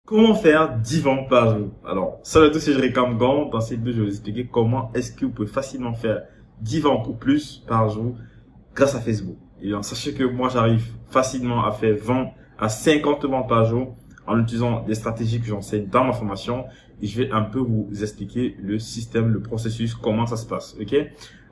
Comment faire 10 ventes par jour? Alors, salut à tous, c'est Jérémy Gant. Dans cette vidéo, je vais vous expliquer comment est-ce que vous pouvez facilement faire 10 ventes ou plus par jour grâce à Facebook. Et bien, sachez que moi, j'arrive facilement à faire 20 à 50 ventes par jour en utilisant des stratégies que j'enseigne dans ma formation. Et je vais un peu vous expliquer le système, le processus, comment ça se passe. Ok?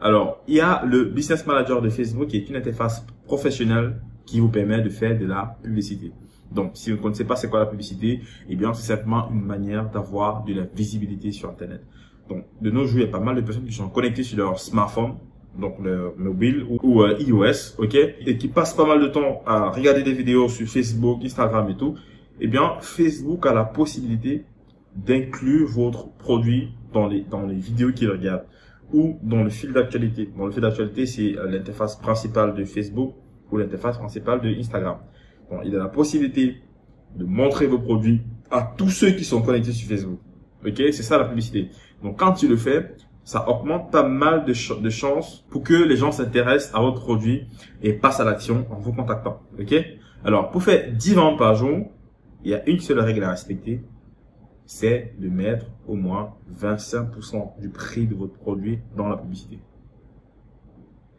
Alors, il y a le Business Manager de Facebook qui est une interface professionnelle qui vous permet de faire de la publicité. Donc, si vous ne connaissez pas c'est quoi la publicité, eh bien, c'est simplement une manière d'avoir de la visibilité sur Internet. Donc, de nos jours, il y a pas mal de personnes qui sont connectées sur leur smartphone, donc leur mobile ou iOS, ok, et qui passent pas mal de temps à regarder des vidéos sur Facebook, Instagram et tout. Eh bien, Facebook a la possibilité d'inclure votre produit dans les vidéos qu'ils regardent ou dans le fil d'actualité. Bon, le fil d'actualité, c'est l'interface principale de Facebook ou l'interface principale de Instagram. Bon, il a la possibilité de montrer vos produits à tous ceux qui sont connectés sur Facebook. Ok, c'est ça la publicité. Donc, quand tu le fais, ça augmente pas mal de chances pour que les gens s'intéressent à votre produit et passent à l'action en vous contactant. Ok. Alors, pour faire 10 ventes par jour, il y a une seule règle à respecter, c'est de mettre au moins 25% du prix de votre produit dans la publicité.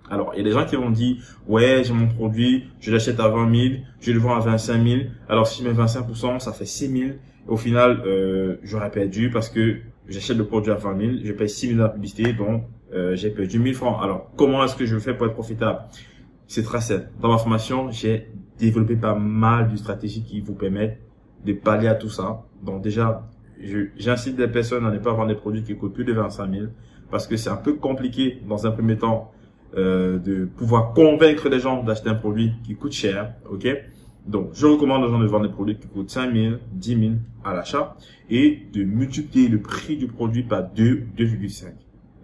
Alors, il y a des gens qui vont dire, ouais, j'ai mon produit, je l'achète à 20 000, je le vends à 25 000. Alors, si je mets 25%, ça fait 6 000. Au final, j'aurais perdu parce que j'achète le produit à 20 000, je paye 6 000 dans la publicité, donc j'ai perdu 1 000 francs. Alors, comment est-ce que je fais pour être profitable? C'est très simple. Dans ma formation, j'ai développé pas mal de stratégies qui vous permettent de pallier à tout ça. Donc, déjà, j'incite les personnes à ne pas vendre des produits qui coûtent plus de 25 000 parce que c'est un peu compliqué dans un premier temps de pouvoir convaincre les gens d'acheter un produit qui coûte cher, ok? Donc, je recommande aux gens de vendre des produits qui coûtent 5 000, 10 000 à l'achat et de multiplier le prix du produit par 2,5,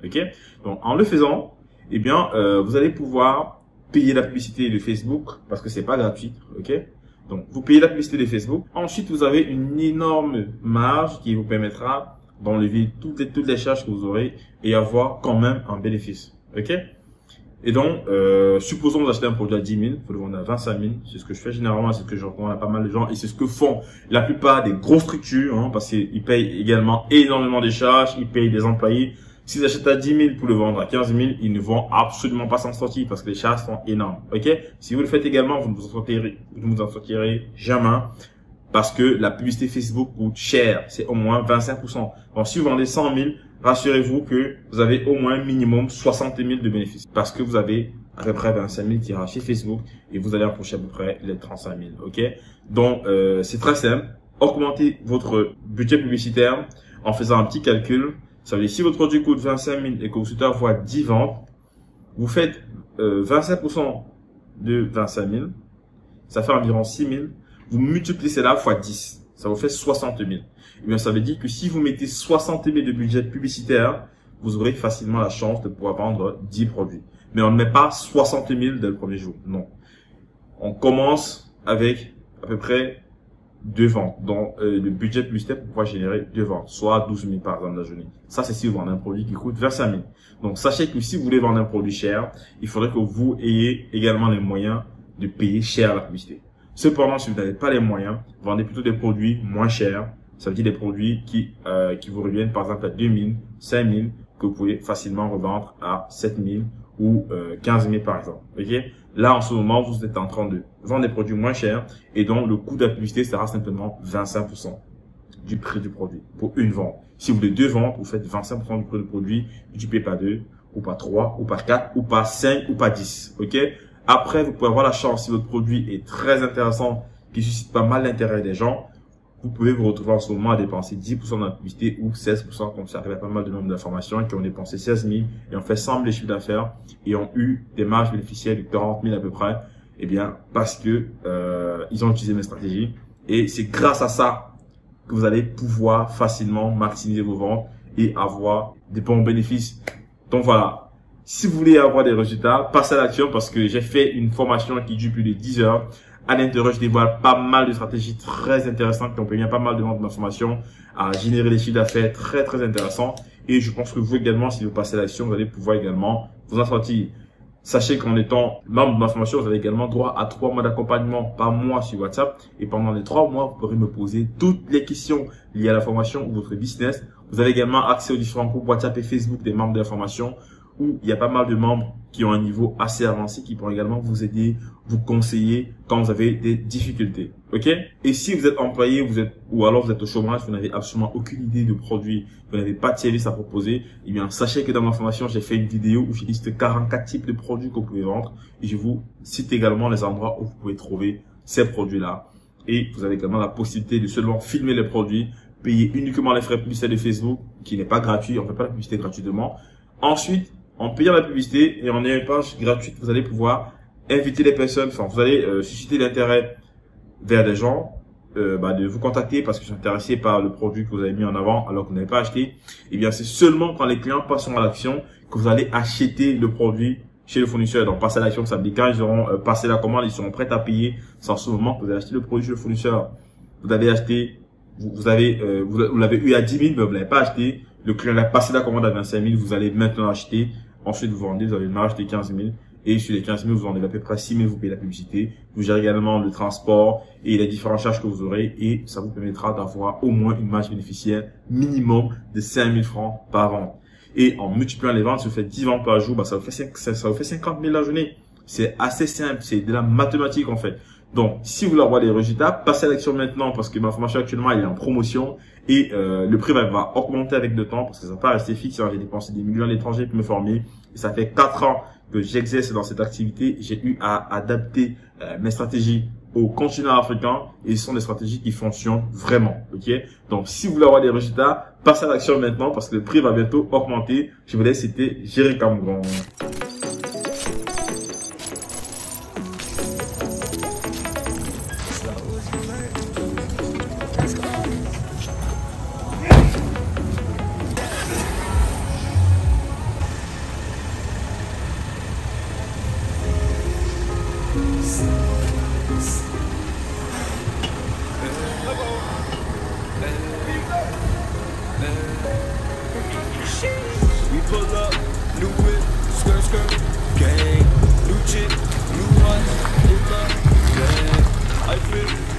ok? Donc, en le faisant, eh bien, vous allez pouvoir payer la publicité de Facebook parce que c'est pas gratuit, ok? Donc, vous payez la publicité de Facebook. Ensuite, vous avez une énorme marge qui vous permettra d'enlever toutes les charges que vous aurez et avoir quand même un bénéfice, ok? Et donc, supposons que vous achetez un produit à 10 000, vous le vendez à 25 000. C'est ce que je fais généralement, c'est ce que je recommande à pas mal de gens. Et c'est ce que font la plupart des grosses structures, hein, parce qu'ils payent également énormément de charges, ils payent des employés. S'ils achètent à 10 000 pour le vendre à 15 000, ils ne vont absolument pas s'en sortir parce que les charges sont énormes. Ok? Si vous le faites également, vous ne vous en sortirez jamais parce que la publicité Facebook coûte cher. C'est au moins 25%. Donc, si vous vendez 100 000, rassurez-vous que vous avez au moins minimum 60 000 de bénéfices parce que vous avez à peu près 25 000 qui iraient chez Facebook et vous allez approcher à peu près les 35 000. Ok? Donc, c'est très simple. Augmentez votre budget publicitaire en faisant un petit calcul. Ça veut dire si votre produit coûte 25 000 et que vous souhaitez avoir 10 ventes, vous faites 25% de 25 000, ça fait environ 6 000. Vous multipliez cela fois 10, ça vous fait 60 000. Et bien, ça veut dire que si vous mettez 60 000 de budget publicitaire, vous aurez facilement la chance de pouvoir vendre 10 produits. Mais on ne met pas 60 000 dès le premier jour, non. On commence avec à peu près 2 ventes. Donc, le budget publicitaire pour pouvoir générer 2 ventes, soit 12 000 par exemple la journée. Ça, c'est si vous vendez un produit qui coûte 25 000. Donc, sachez que si vous voulez vendre un produit cher, il faudrait que vous ayez également les moyens de payer cher la publicité. Cependant, si vous n'avez pas les moyens, vendez plutôt des produits moins chers. Ça veut dire des produits qui vous reviennent par exemple à 2 000, 5 000, que vous pouvez facilement revendre à 7 000 ou 15 000 par exemple. Ok? Là, en ce moment, vous êtes en train de vendre des produits moins chers et donc le coût de la publicité sera simplement 25% du prix du produit pour une vente. Si vous voulez 2 ventes, vous faites 25% du prix du produit, multiplié par 2 ou par 3 ou par 4 ou par 5 ou par 10. Ok? Après, vous pouvez avoir la chance, si votre produit est très intéressant, qui suscite pas mal l'intérêt des gens, vous pouvez vous retrouver en ce moment à dépenser 10% dans la publicité ou 16%, comme ça arrive à pas mal de nombre d'informations qui ont dépensé 16 000 et ont fait 100 000 de chiffre d'affaires et ont eu des marges bénéficiaires de 40 000 à peu près. Eh bien, parce que ils ont utilisé mes stratégies et c'est grâce à ça que vous allez pouvoir facilement maximiser vos ventes et avoir des bons bénéfices. Donc voilà. Si vous voulez avoir des résultats, passez à l'action parce que j'ai fait une formation qui dure plus de 10 heures. À l'intérieur, je dévoile pas mal de stratégies très intéressantes qui ont permis à pas mal de membres de ma formation à générer des chiffres d'affaires très intéressants. Et je pense que vous également, si vous passez à l'action, vous allez pouvoir également vous en sortir. Sachez qu'en étant membre de ma formation, vous avez également droit à 3 mois d'accompagnement par mois sur WhatsApp. Et pendant les 3 mois, vous pourrez me poser toutes les questions liées à la formation ou votre business. Vous avez également accès aux différents groupes WhatsApp et Facebook des membres de la formation, où il y a pas mal de membres qui ont un niveau assez avancé, qui pourront également vous aider, vous conseiller quand vous avez des difficultés. Ok? Et si vous êtes employé, ou alors vous êtes au chômage, vous n'avez absolument aucune idée de produit, vous n'avez pas de service à proposer, eh bien, sachez que dans ma formation, j'ai fait une vidéo où je liste 44 types de produits que vous pouvez vendre, et je vous cite également les endroits où vous pouvez trouver ces produits-là. Et vous avez également la possibilité de seulement filmer les produits, payer uniquement les frais de publicité de Facebook, qui n'est pas gratuit, on ne fait pas la publicité gratuitement. Ensuite, en payant la publicité et en ayant une page gratuite, vous allez pouvoir inviter les personnes, enfin, vous allez susciter l'intérêt vers des gens, de vous contacter parce qu'ils sont intéressés par le produit que vous avez mis en avant alors que vous n'avez pas acheté. Et bien, c'est seulement quand les clients passeront à l'action que vous allez acheter le produit chez le fournisseur. Donc, passer à l'action, ça veut dire quand ils auront passé la commande, ils seront prêts à payer. C'est en ce moment que vous allez acheter le produit chez le fournisseur. Vous avez acheté, vous l'avez eu à 10 000, mais vous ne l'avez pas acheté. Le client a passé la commande à 25 000, vous allez maintenant acheter. Ensuite, vous vendez, vous avez une marge de 15 000. Et sur les 15 000, vous vendez à peu près 6 000, vous payez la publicité. Vous gérez également le transport et les différentes charges que vous aurez. Et ça vous permettra d'avoir au moins une marge bénéficiaire minimum de 5 000 francs par vente. Et en multipliant les ventes, si vous faites 10 ventes par jour, ça vous fait 50 000 la journée. C'est assez simple, c'est de la mathématique en fait. Donc, si vous voulez avoir des résultats, passez à l'action maintenant parce que ma formation actuellement elle est en promotion et le prix va augmenter avec le temps parce que ça ne va pas rester fixe. J'ai dépensé des millions à l'étranger pour me former et ça fait 4 ans que j'exerce dans cette activité. J'ai eu à adapter mes stratégies au continent africain et ce sont des stratégies qui fonctionnent vraiment. Ok? Donc, si vous voulez avoir des résultats, passez à l'action maintenant parce que le prix va bientôt augmenter. Je vous laisse, c'était Jerry Camgon. We pull up, new whip, skirt, skirt, gang, new chick, new hunt, in love, gang, I feel